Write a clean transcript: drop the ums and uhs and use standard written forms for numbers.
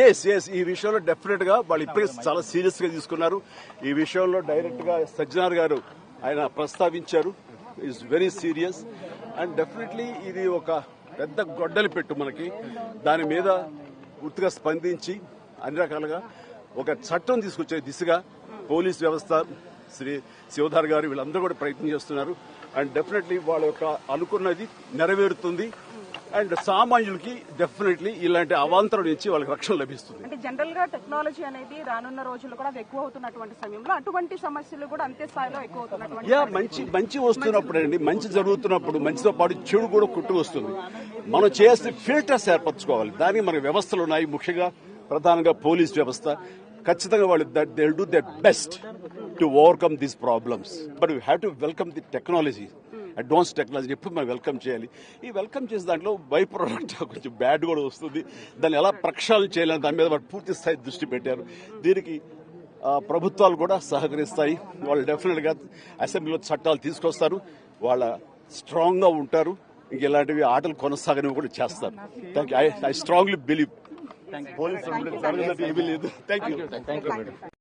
Yes ఈ విషయంలో definite గా వాళ్ళు ఇప్పటికే చాలా సీరియస్ గా తీసుకున్నారు. ఈ విషయంలో డైరెక్ట్ గా సజ్జనార్ గారు ఆయన ప్రస్తావించారు. Is very serious and definitely ఇది ఒక పెద్ద గొడ్డలి పెట్టు మనకి. దాని మీద పూర్తిగా స్పందించి అన్ని రకాలుగా ఒక చట్టం తీసుకొచ్చే దిశగా పోలీస్ వ్యవస్థ, శ్రీ శివధార్ గారు వీళ్ళందరూ కూడా ప్రయత్నం చేస్తున్నారు. అండ్ డెఫినెట్లీ వాళ్ళ యొక్క అనుకున్నది నెరవేరుతుంది. అండ్ సామాన్యులకి డెఫినెట్లీ ఇలాంటి అవాంతరం నుంచి వాళ్ళకి రక్షణ లభిస్తుంది. అంటే జనరల్ గా టెక్నాలజీ అనేది రానున్న రోజుల్లో కూడా ఎక్కువ అవుతున్నటువంటి సమయంలో అటువంటి సమస్యలు కూడా అంతే స్థాయిలో ఎక్కువ అవుతున్నటువంటి మంచి వస్తున్నప్పుడు అండి, మంచి జరుగుతున్నప్పుడు మంచితో పాటు చెడు కూడా కుట్టు వస్తుంది. మనం చేస్తే ఫిల్టర్స్ ఏర్పరచుకోవాలి. దానికి మన వ్యవస్థలు ఉన్నాయి. ముఖ్యంగా ప్రధానంగా పోలీస్ వ్యవస్థ ఖచ్చితంగా వాళ్ళు they do that best to overcome these problems. But we have to welcome the technology, advance technology ఎప్పుడు మనం వెల్కమ్ చేయాలి. ఈ వెల్కమ్ చేసే దాంట్లో బై ప్రోడక్ట్ కొంచెం బ్యాడ్ కూడా వస్తుంది. దాన్ని ఎలా ప్రక్షాళన చేయాలని దాని మీద వాళ్ళు పూర్తి స్థాయి దృష్టి పెట్టారు. దీనికి ప్రభుత్వాలు కూడా సహకరిస్తాయి. వాళ్ళు డెఫినెట్ గా అసెంబ్లీలో చట్టాలు తీసుకొస్తారు. వాళ్ళ స్ట్రాంగ్ గా ఉంటారు. ఇంక ఇలాంటివి ఆటలు కొనసాగనివి కూడా చేస్తారు. ఐ స్ట్రాంగ్లీ బిలీవ్ పోలీసు ఏమీ లేదు. Thank you.